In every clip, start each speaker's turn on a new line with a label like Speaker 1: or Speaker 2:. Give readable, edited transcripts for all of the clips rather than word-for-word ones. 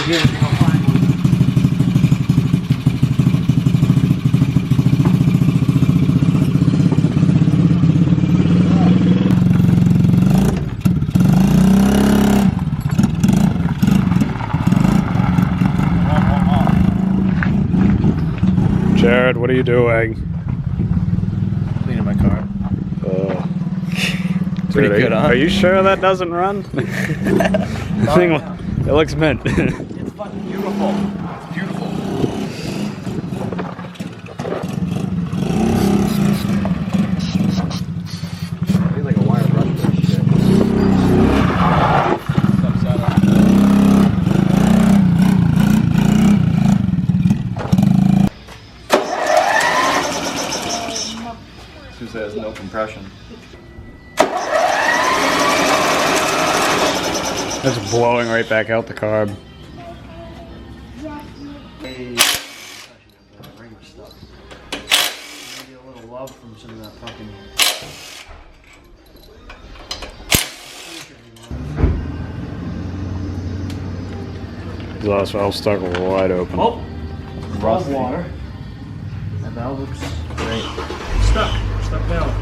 Speaker 1: here and I'll find one.
Speaker 2: Jared, what are you doing?
Speaker 3: Cleaning my car. Pretty
Speaker 2: Dude,
Speaker 3: good, huh?
Speaker 2: Are you sure that doesn't run? The thing, it looks mint.
Speaker 3: It's fucking beautiful. It's beautiful. I need like a wire brush for this shit. It has no compression.
Speaker 2: It's blowing right back out the carb.
Speaker 1: Ring stuff. Maybe a little love from some of that fucking.
Speaker 2: Exhaust valve stuck wide open.
Speaker 1: Oh!
Speaker 3: Rusty.
Speaker 1: Water. That valve looks great. Stuck. Stuck valve.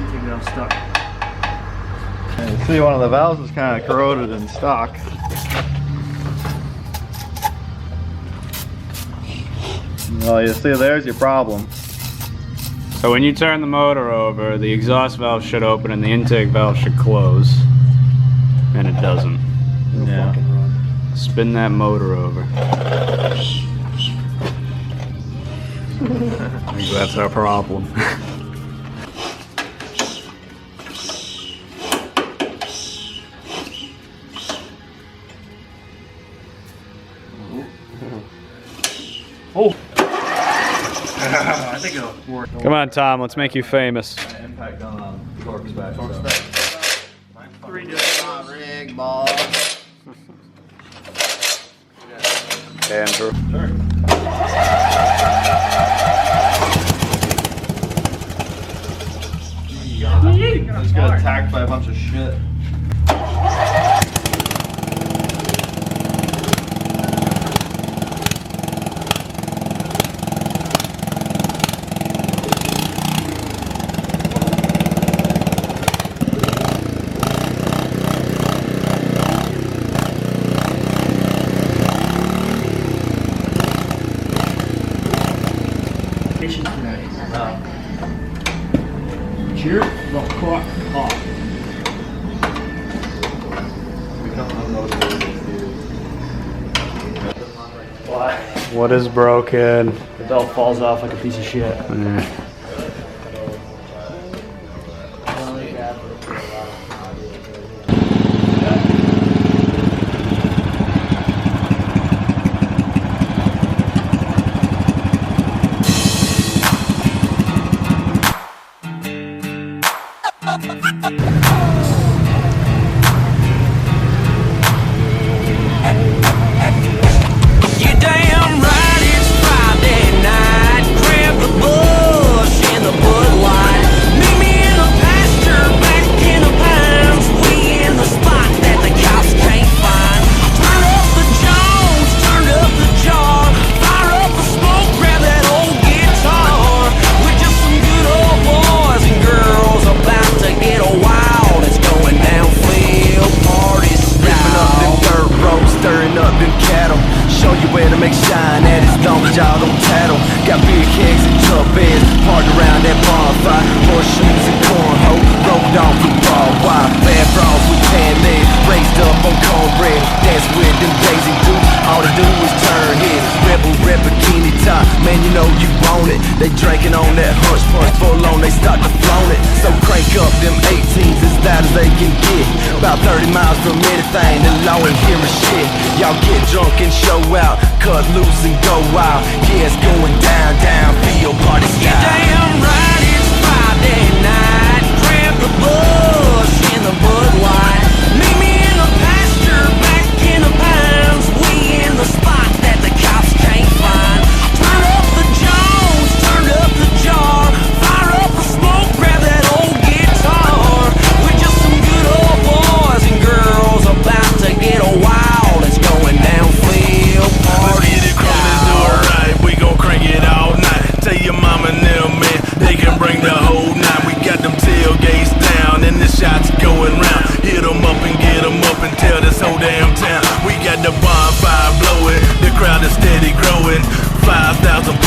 Speaker 1: You think I'm stuck.
Speaker 3: And you see one of the valves is kind of corroded and stuck. Well, you see there's your problem.
Speaker 2: So when you turn the motor over, the exhaust valve should open and the intake valve should close. And it doesn't.
Speaker 3: Yeah.
Speaker 2: Spin that motor over. I think that's our problem.
Speaker 1: Oh! I think it'll work.
Speaker 2: Come on, Tom, let's make you famous.
Speaker 3: Impact on torque spec.
Speaker 1: Rig ball.
Speaker 2: Andrew.
Speaker 3: Sure. I just got attacked by a bunch of shit.
Speaker 1: Cheer the fuck up.
Speaker 2: What is broken?
Speaker 1: The belt falls off like a piece of shit.
Speaker 4: They drinking on that hunch punch full on, they start to flown it. So crank up them 18s as loud as they can get. About 30 miles from anything, the law ain't hearing shit. Y'all get drunk and show out, cut loose and go wild. Yeah, it's going down, down, field party style. You damn right, it's Friday night. Grab the bush in the Bud Light. Meet me in the pasture, back in the pines. We in the spot that the cops can't find. Turn up the Jones, turn up the jar. Fire up the smoke, grab that old guitar. We're just some good old boys and girls about to get a wild. It's going down, Flea.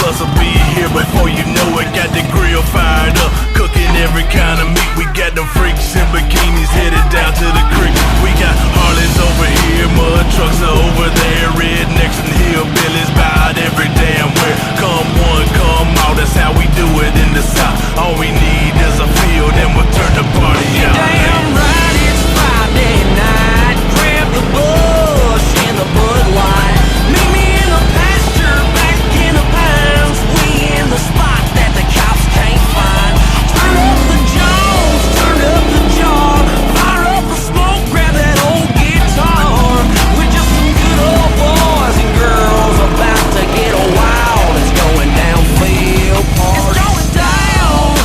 Speaker 4: Plus I'll be here before you know it. Got the grill fired up, cooking every kind of meat. We got them freaks in bikinis headed down to the creek. We got Harleys over here, mud trucks are over there, rednecks and hillbillies about every damn where. Come one, come all, that's how we do it in the South. All we need is a field and we'll turn the party out.
Speaker 5: Damn right, it's Friday night. Grab the bush and the Bud Light. Meet me in the pasture, back in the pines. We in the spot that the cops can't find. Turn up the Jones, turn up the jar. Fire up the smoke, grab that old guitar. We're just some good old boys and girls about to get wild. It's going down, field party. It's going down,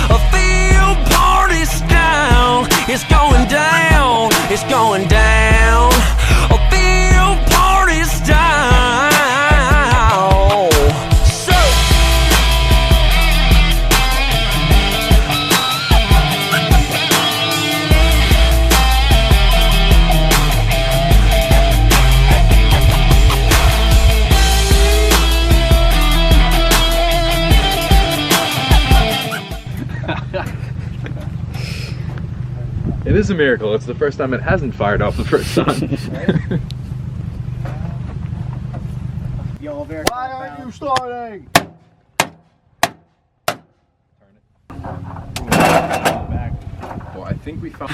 Speaker 5: a field party style. It's going down, it's going down, a field party style. So
Speaker 3: It is a miracle. It's the first time it hasn't fired off the first time.
Speaker 1: Why aren't you starting?
Speaker 3: Well, I think we found.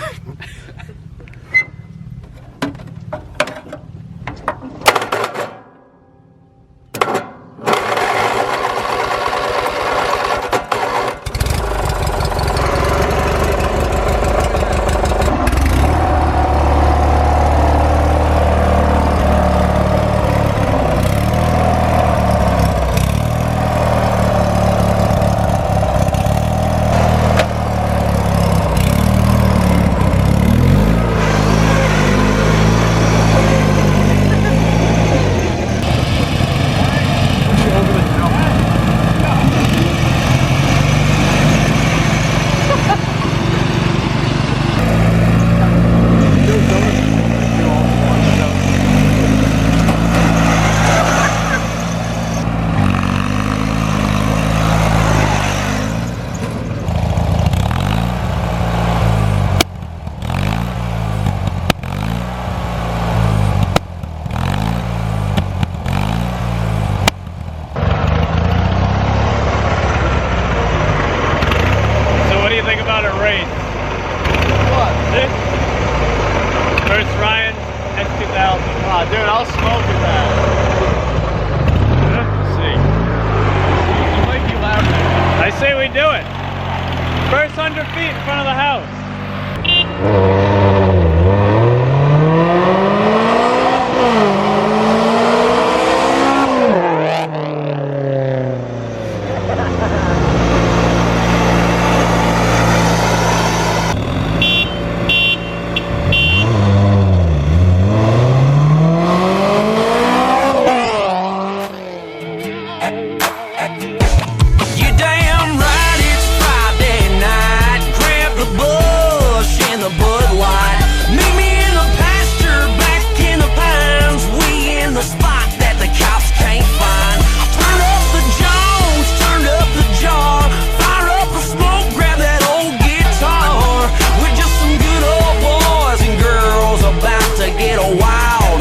Speaker 3: Dude, I'll smoke at that.
Speaker 2: See.
Speaker 3: You might be laughing.
Speaker 2: I say we do it. First 100 feet in front of the house.
Speaker 5: Meet me in the pasture, back in the pines. We in the spot